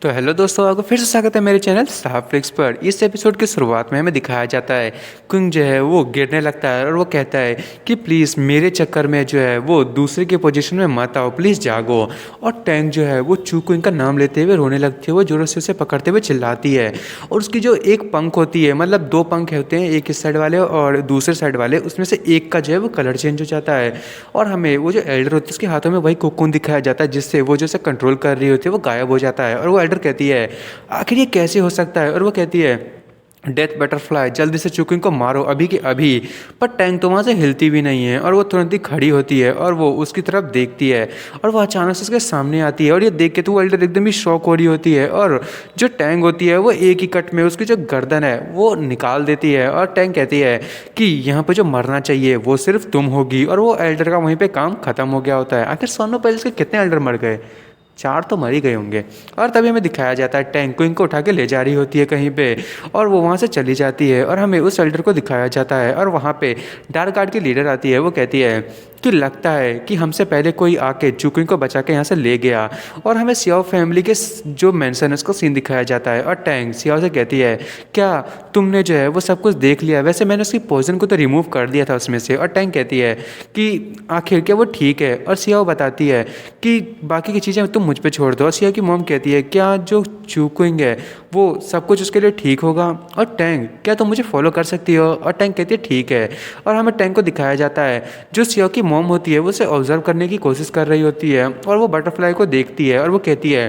तो हेलो दोस्तों, आपको फिर से स्वागत है मेरे चैनल साहब फ्लिक्स पर। इस एपिसोड की शुरुआत में हमें दिखाया जाता है क्विंग जो है वो गिरने लगता है और वो कहता है कि प्लीज़ मेरे चक्कर में जो है वो दूसरे के पोजीशन में मत आओ, प्लीज़ जागो। और टैंक जो है वो चू क्विंग का नाम लेते हुए रोने लगती है, वो जोरों से उसे पकड़ते हुए चिल्लाती है। और उसकी जो एक पंख होती है, मतलब दो पंख होते हैं, एक इस साइड वाले और दूसरे साइड वाले, उसमें से एक का जो है वो कलर चेंज हो जाता है। और हमें वो जो एल्डर होती है उसके हाथों में वही कोकून दिखाया जाता है, जिससे वो जो उसे कंट्रोल कर रही होती है वो गायब हो जाता है। और वो एल्डर कहती है आखिर ये कैसे हो सकता है, और वो कहती है डेथ बटरफ्लाई जल्दी से चुकिंग को मारो अभी के अभी। पर टैंक तो वहाँ से हिलती भी नहीं है और वो तुरंत ही खड़ी होती है और वो उसकी तरफ देखती है और वो अचानक से उसके सामने आती है। और ये देख के तो वो एल्डर एकदम ही शॉक हो रही होती है और जो टैंक होती है वो एक ही कट में उसकी जो गर्दन है वो निकाल देती है। और टैंक कहती है कि यहाँ पे जो मरना चाहिए वो सिर्फ तुम होगी। और वो एल्डर का वहीं पे काम खत्म हो गया होता है। आखिर सोनो पैलेस के कितने एल्डर मर गए? 4 तो मर ही गए होंगे। और तभी हमें दिखाया जाता है टैंक को इनको उठा के ले जा रही होती है कहीं पे, और वो वहाँ से चली जाती है। और हमें उस एल्डर को दिखाया जाता है और वहाँ पे डार्क गार्ड की लीडर आती है। वो कहती है कि लगता है कि हमसे पहले कोई आके चुकिंग को बचा के यहाँ से ले गया। और हमें सियाओ फैमिली के जो मेंशन है उसको सीन दिखाया जाता है। और टैंक सियाओ से कहती है क्या तुमने जो है वो सब कुछ देख लिया? वैसे मैंने उसकी पॉइजन को तो रिमूव कर दिया था उसमें से। और टैंक कहती है कि आखिर क्या वो ठीक है? और सियाओ बताती है कि बाकी की चीज़ें तुम मुझ पे छोड़ दो। और सिया की मॉम कहती है क्या जो चूकिंग है वो सब कुछ उसके लिए ठीक होगा? और टैंक क्या तुम मुझे फॉलो कर सकती हो? और टैंक कहती है ठीक है। और हमें टैंक को दिखाया जाता है जो सिया की मॉम होती है वो उसे ऑब्जर्व करने की कोशिश कर रही होती है और वो बटरफ्लाई को देखती है और वो कहती है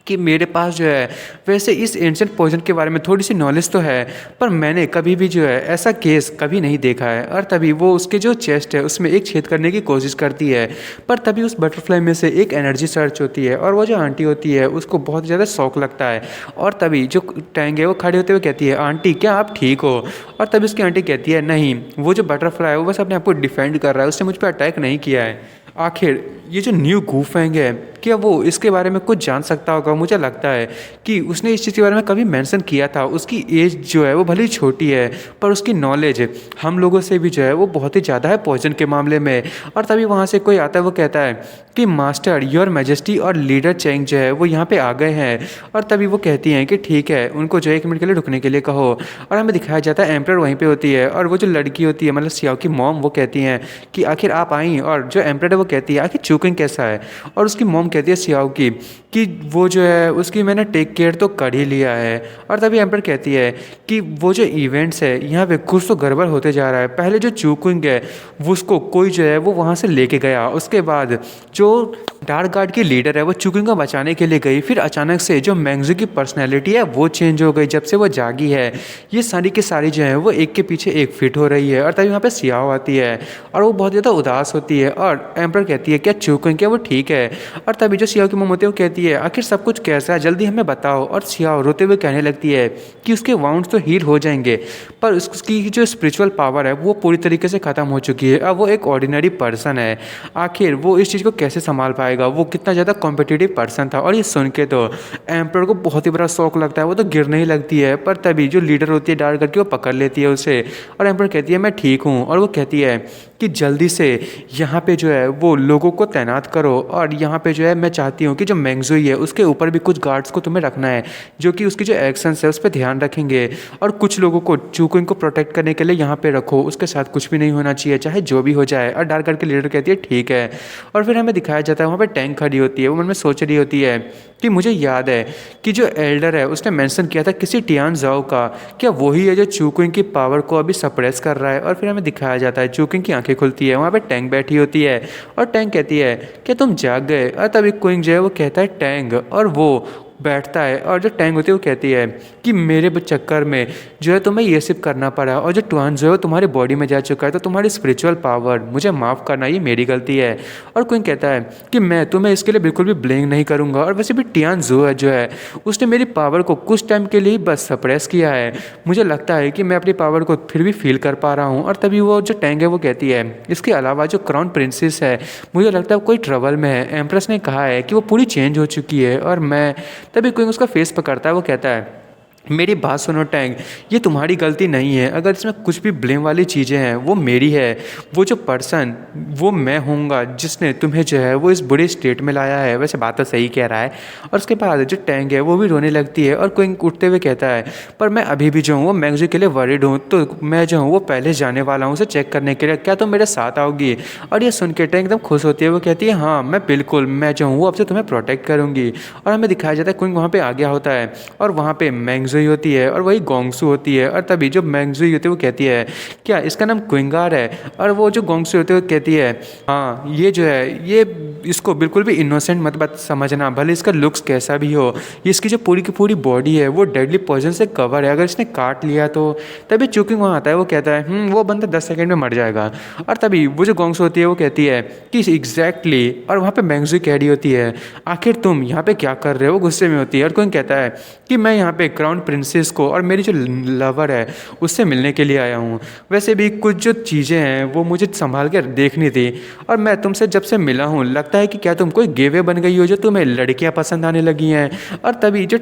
कि मेरे पास जो है वैसे इस एंशिएंट पॉइजन के बारे में थोड़ी सी नॉलेज तो है, पर मैंने कभी भी जो है ऐसा केस कभी नहीं देखा है। और तभी वो उसके जो चेस्ट है उसमें एक छेद करने की कोशिश करती है, पर तभी उस बटरफ्लाई में से एक एनर्जी सर्च होती है और वो जो आंटी होती है उसको बहुत ज़्यादा शौक लगता है। और तभी जो टैंग है वो खड़े होते हुए कहती है आंटी क्या आप ठीक हो? और तभी उसकी आंटी कहती है नहीं, वो जो बटरफ्लाई है वो बस अपने आप को डिफेंड कर रहा है, उसने मुझ पर अटैक नहीं किया है। आखिर ये जो न्यू गूफैंग है क्या वो इसके बारे में कुछ जान सकता होगा? मुझे लगता है कि उसने इस चीज़ के बारे में कभी मेंशन किया था। उसकी एज जो है वो भले ही छोटी है, पर उसकी नॉलेज हम लोगों से भी जो है वो बहुत ही ज़्यादा है पॉइजन के मामले में। और तभी वहाँ से कोई आता है, वो कहता है कि मास्टर योर मैजेस्टी और लीडर चेंग जो है वो यहाँ पे आ गए हैं। और तभी वो कहती हैं कि ठीक है, उनको जो है 1 मिनट के लिए रुकने के लिए कहो। और हमें दिखाया जाता है एम्प्रर वहीं पे होती है और वो जो लड़की होती है मतलब सियाओ की मॉम, वो कहती हैं कि आखिर आप आई। और जो एम्प्रर है वो कहती है आखिर चूकिंग कैसा है? और उसकी मॉम कहती है सियाओ की कि वो जो है उसकी मैंने टेक केयर तो कर ही लिया है। और तभी एम्प्रर कहती है कि वो जो इवेंट्स है यहाँ पे कुछ तो गड़बड़ होते जा रहा है। पहले जो चूकिंग है वो उसको कोई जो है वो वहाँ से लेके गया, उसके बाद जो डार्क गार्ड की लीडर है वो चुकिंग को बचाने के लिए गई, फिर अचानक से जो मैंगजू की पर्सनैलिटी है वो चेंज हो गई जब से वो जागी है। ये सारी की सारी जो है वो एक के पीछे एक फिट हो रही है। और तभी वहाँ पे सियाओ आती है और वो बहुत ज़्यादा उदास होती है और एम्पर कहती है क्या चुकिंग क्या वो ठीक है? और तभी जो सियाओ की मम होती है वो कहती है आखिर सब कुछ कैसा है, जल्दी हमें बताओ। और सियाओ रोते हुए कहने लगती है कि उसके वाउंड्स तो हील हो जाएंगे, पर उसकी जो स्पिरिचुअल पावर है वो पूरी तरीके से ख़त्म हो चुकी है। अब वो एक ऑर्डिनरी पर्सन है, आखिर वो इस चीज़ को कैसे संभाल पाएगा? वो कितना ज़्यादा कॉम्पिटिटिव पर्सन था। और ये सुन के तो एम्प्रर को बहुत ही बड़ा शौक लगता है, वो तो गिरने ही लगती है। पर तभी जो लीडर होती है डार्क करके वो पकड़ लेती है उसे और एम्प्रर कहती है मैं ठीक हूँ। और वो कहती है कि जल्दी से यहाँ पे जो है वो लोगों को तैनात करो, और यहाँ पे जो है मैं चाहती हूँ कि जो मैंगजूई है उसके ऊपर भी कुछ गार्ड्स को तुम्हें रखना है जो कि उसकी जो एक्शंस है उस पर ध्यान रखेंगे, और कुछ लोगों को चूकिंग को प्रोटेक्ट करने के लिए यहाँ पे रखो, उसके साथ कुछ भी नहीं होना चाहिए चाहे जो भी हो जाए। और डार्क गार्ड की लीडर कहती है ठीक है। और फिर हमें दिखाया जाता है वहाँ पे टैंक खड़ी होती है, वो मन में सोच रही होती है कि मुझे याद है कि जो एल्डर है उसने मेंशन किया था किसी टियान जाओ का, क्या वही है जो चूकिंग की पावर को अभी सप्रेस कर रहा है? और फिर हमें दिखाया जाता है चूकिंग की आंखें खुलती है, वहाँ पे टैंक बैठी होती है और टैंक कहती है क्या तुम जाग गए? और तभी क्विंग जो है वो कहता है टैंक, और वो बैठता है। और जो टैंक होती है वो कहती है कि मेरे चक्कर में जो है तुम्हें ये सिर्फ करना पड़ा, और जो टुआन जो है तुम्हारी बॉडी में जा चुका है, तो तुम्हारी स्पिरिचुअल पावर मुझे माफ़ करना, ये मेरी गलती है। और क्विंग कहता है कि मैं तुम्हें इसके लिए बिल्कुल भी ब्लेम नहीं करूँगा, और वैसे भी टियान जो है उसने मेरी पावर को कुछ टाइम के लिए बस सप्रेस किया है, मुझे लगता है कि मैं अपनी पावर को फिर भी फील कर पा रहा हूँ। और तभी वो जो टैंक है वो कहती है इसके अलावा जो क्राउन प्रिंसेस है मुझे लगता है कोई ट्रबल में है, एम्प्रेस ने कहा है कि वो पूरी चेंज हो चुकी है। और मैं तभी क्विंग उसका फेस पकड़ता है, वो कहता है मेरी बात सुनो टैंक, ये तुम्हारी गलती नहीं है। अगर इसमें कुछ भी ब्लेम वाली चीज़ें हैं वो मेरी है। वो जो पर्सन वो मैं हूँगा जिसने तुम्हें जो है वो इस बुरे स्टेट में लाया है। वैसे बात तो सही कह रहा है। और उसके बाद जो टैंक है वो भी रोने लगती है और क्विंग उठते हुए कहता है, पर मैं अभी भी जो हूँ वो मैगजी के लिए वरीड हूँ, तो मैं जो हूँ वो पहले जाने वाला हूँ उसे चेक करने के लिए। क्या तुम मेरे साथ आओगी? और ये सुन के टैंक एकदम खुश होती है। वो कहती है हाँ मैं बिल्कुल, मैं जो हूँ वो अब से तुम्हें प्रोटेक्ट करूँगी। और हमें दिखाया जाता है क्विंग वहाँ पे आ गया होता है और वहाँ पे मैंगजुई होती है और वही गोंगसू होती है। और तभी जो मैंगजुई होती है वो कहती है क्या इसका नाम क्विंगार है? और वो जो गोंगसू होती है वो कहती है हाँ ये जो है ये इसको बिल्कुल भी इनोसेंट मत बात समझना, भले इसका लुक्स कैसा भी हो। ये इसकी जो पूरी की पूरी बॉडी है वो डेडली पॉइजन से कवर है, अगर इसने काट लिया तो। तभी चुकिंग वहाँ आता है। वो कहता है वो बंदा 10 सेकंड में मर जाएगा। और तभी वो जो गोंगसू होती है वो कहती है कि एग्जैक्टली। और वहाँ पे मैंगजुई कह रही होती है आखिर तुम यहाँ पे क्या कर रहे हो? वो गुस्से में होती है। और कोई कहता है कि मैं यहाँ पे क्राउन प्रिंसेस को और मेरी जो लवर है उससे मिलने के लिए आया हूँ। वैसे भी कुछ जो चीज़ें हैं वो मुझे संभाल कर देखनी थी। और मैं तुमसे जब से मिला हूँ लगता है कि क्या तुम कोई गेवे बन गई हो जो तुम्हें लड़कियाँ पसंद आने लगी हैं। और तभी जो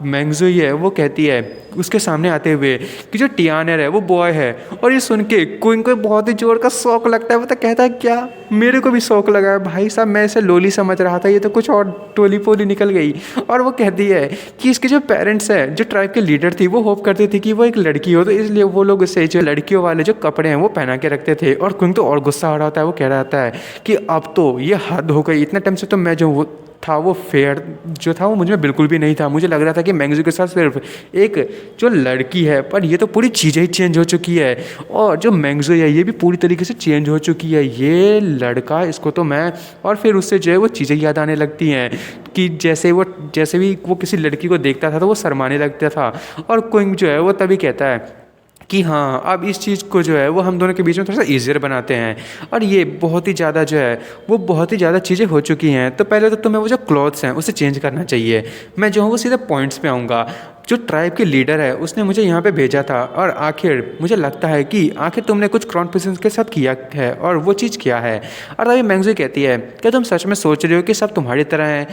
मैंगजुई है वो कहती है उसके सामने आते हुए कि जो टियानर है वो बॉय है। और ये सुन के क्विंग को बहुत ही जोर का शौक लगता है। वो तो कहता है क्या? मेरे को भी शौक लगा है भाई साहब, मैं इसे लोली समझ रहा था, ये तो कुछ और टोली पोली निकल गई। और वो कहती है कि इसके जो पेरेंट्स हैं, जो ट्राइब के लीडर थी, वो होप करते थे कि वो एक लड़की हो, तो इसलिए वो लोग उसे जो लड़कियों वाले जो कपड़े हैं वो पहना के रखते थे। और क्विंग तो और गुस्सा हो रहा होता है। वो कह रहा होता है कि अब तो ये हद हो गई, इतने टाइम से तो मैं जो वो था वो फेयर जो था वो मुझ में बिल्कुल भी नहीं था। मुझे लग रहा था कि मैंगजी के साथ सिर्फ एक जो लड़की है, पर ये तो पूरी चीज़ें ही चेंज हो चुकी है। और जो मैंगजी है ये भी पूरी तरीके से चेंज हो चुकी है। ये लड़का, इसको तो मैं। और फिर उससे जो है वो चीज़ें याद आने लगती हैं कि जैसे भी वो किसी लड़की को देखता था तो वो शर्माने लगता था। और क्विंग जो है वो तभी कहता है कि हाँ अब इस चीज़ को जो है वो हम दोनों के बीच में थोड़ा सा ईजियर बनाते हैं। और ये बहुत ही ज़्यादा जो है वो बहुत ही ज़्यादा चीज़ें हो चुकी हैं। तो पहले तो तुम्हें वो जो क्लॉथ्स हैं उसे चेंज करना चाहिए। मैं जो हूँ वो सीधे पॉइंट्स पे आऊँगा। जो ट्राइब के लीडर है उसने मुझे यहाँ पे भेजा था और आखिर मुझे लगता है कि आखिर तुमने कुछ क्राउन प्रिंसेस के साथ किया है और वो चीज़ क्या है। और तभी मैंगजी कहती है क्या तुम सच में सोच रहे हो कि सब तुम्हारी तरह हैं?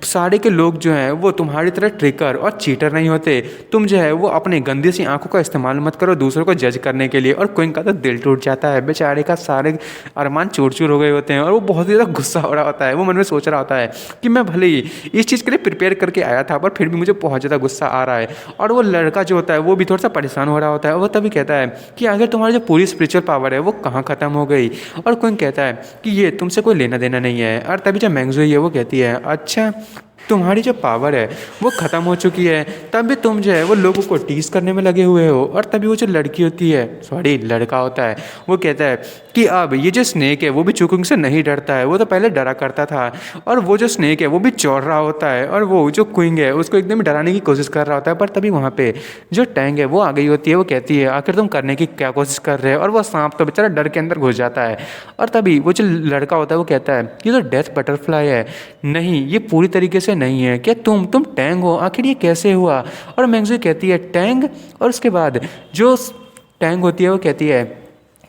सारे के लोग जो हैं वो तुम्हारी तरह ट्रिकर और चीटर नहीं होते। तुम जो है वो अपनी गंदी सी आंखों का इस्तेमाल मत करो दूसरों को जज करने के लिए। और क्विंग का तो दिल टूट जाता है, बेचारे का सारे अरमान चूर चूर हो गए होते हैं। और वो बहुत ही ज़्यादा गुस्सा हो रहा होता है। वो मन में सोच रहा होता है कि मैं भले ही इस चीज़ के लिए प्रिपेयर करके आया था पर फिर भी मुझे बहुत ज़्यादा गुस्सा आ रहा है। और वो लड़का जो होता है वो भी थोड़ा सा परेशान हो रहा होता है। वो तभी कहता है कि अगर तुम्हारी जो पूरी स्पिरिचुअल पावर है वो कहाँ ख़त्म हो गई। और क्विंग कहता है कि ये तुमसे कोई लेना देना नहीं है। और तभी जब मैंगजुई है वो कहती है अच्छा तुम्हारी जो पावर है वो ख़त्म हो चुकी है, तब भी तुम जो है वो लोगों को टीज करने में लगे हुए हो। और तभी वो जो लड़की होती है, सॉरी लड़का होता है, वो कहता है कि अब ये जो स्नेक है वो भी चुकुंग से नहीं डरता है, वो तो पहले डरा करता था। और वो जो स्नेक है वो भी चौड़ रहा होता है और वो जो क्विंग है उसको एकदम डराने की कोशिश कर रहा होता है। पर तभी वहाँ पे जो टैंग है वो आ गई होती है। वो कहती है आखिर तुम करने की क्या कोशिश कर रहे हो? और वो सांप तो बेचारा डर के अंदर घुस जाता है। और तभी वो जो लड़का होता है वो कहता है ये तो डेथ बटरफ्लाई है, नहीं ये पूरी तरीके से नहीं है। क्या तुम टैंग हो? आखिर ये कैसे हुआ? और मैंगजी कहती है टैंग। और उसके बाद जो टैंग होती है वो कहती है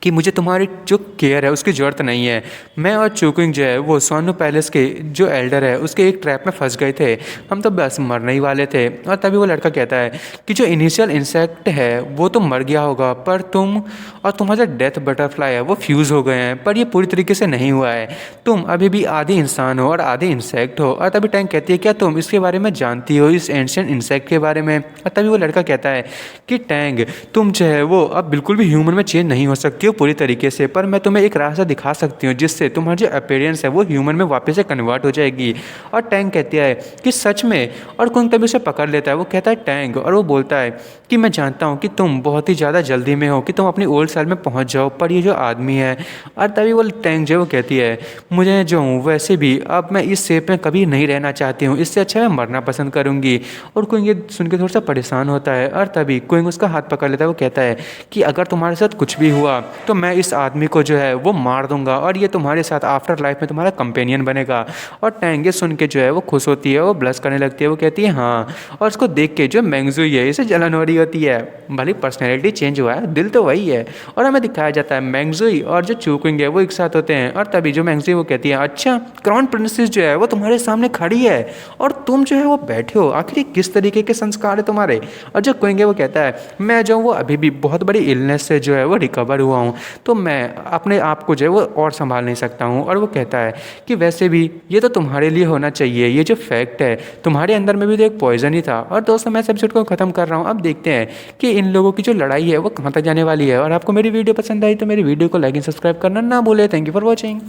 कि मुझे तुम्हारी जो केयर है उसकी ज़रूरत नहीं है। मैं और चुकिंग जो है वो सोनू पैलेस के जो एल्डर है उसके एक ट्रैप में फंस गए थे, हम तो बस मरने ही वाले थे। और तभी वो लड़का कहता है कि जो इनिशियल इंसेक्ट है वो तो मर गया होगा, पर तुम और तुम्हारा जो डेथ बटरफ्लाई है वो फ्यूज़ हो गए हैं, पर ये पूरी तरीके से नहीं हुआ है। तुम अभी भी आधे इंसान हो और आधे इंसेक्ट हो। और तभी टैंक कहती है क्या तुम इसके बारे में जानती हो, इस एंशिएंट इंसेक्ट के बारे में? और तभी वो लड़का कहता है कि टैंग तुम जो है वो अब बिल्कुल भी ह्यूमन में चेंज नहीं हो सकती हो पूरी तरीके से, पर मैं तुम्हें एक रास्ता दिखा सकती हूँ जिससे तुम्हारी जो अपीयरेंस है वो ह्यूमन में वापस से कन्वर्ट हो जाएगी। और टैंग कहती है कि सच में? और कुंग तभी उसे पकड़ लेता है। वो कहता है टैंग, और वो बोलता है कि मैं जानता हूँ कि तुम बहुत ही ज़्यादा जल्दी में हो कि तुम अपनी ओल्ड सेल में पहुँच जाओ, पर ये जो आदमी है। और तभी वो टैंग जो वो कहती है मुझे जो हूँ वैसे भी अब मैं इस शेप में कभी नहीं रहना चाहती हूँ, इससे अच्छा मैं मरना पसंद करूँगी। और कुंग ये सुन के थोड़ा सा परेशान होता है। और तभी कुंग उसका हाथ पकड़ लेता है। वो कहता है कि अगर तुम्हारे साथ कुछ भी हुआ तो मैं इस आदमी को जो है वो मार दूंगा और ये तुम्हारे साथ आफ्टर लाइफ में तुम्हारा कंपेनियन बनेगा। और टैंग ये सुन के जो है वो खुश होती है, वो ब्लश करने लगती है, वो कहती है हाँ। और उसको देख के जो मैंगज़ू है इसे जलन हो रही होती है, भले पर्सनैलिटी चेंज हुआ है दिल तो वही है। और हमें दिखाया जाता है मैंगज़ू और जो चूक्विंग है वो एक साथ होते हैं। और तभी जो मैंगज़ू वो कहती है अच्छा क्राउन प्रिंसेस जो है वो तुम्हारे सामने खड़ी है और तुम जो है वो बैठे हो, आखिर ये किस तरीके के संस्कार है तुम्हारे। और जो क्विंग है वो कहता है मैं जो वो अभी भी बहुत बड़ी इलनेस से जो है वो रिकवर हुआ हूँ, तो मैं अपने आप को जो है वो और संभाल नहीं सकता हूँ। और वो कहता है कि वैसे भी ये तो तुम्हारे लिए होना चाहिए, ये जो फैक्ट है तुम्हारे अंदर में भी तो एक पॉइजन ही था। और दोस्तों मैं इस एपिसोड को खत्म कर रहा हूँ, अब देखते हैं कि इन लोगों की जो लड़ाई है वो कहाँ तक जाने वाली है। और आपको मेरी वीडियो पसंद आई तो मेरी वीडियो को लाइक एंड सब्सक्राइब करना ना भूले। Thank you for watching.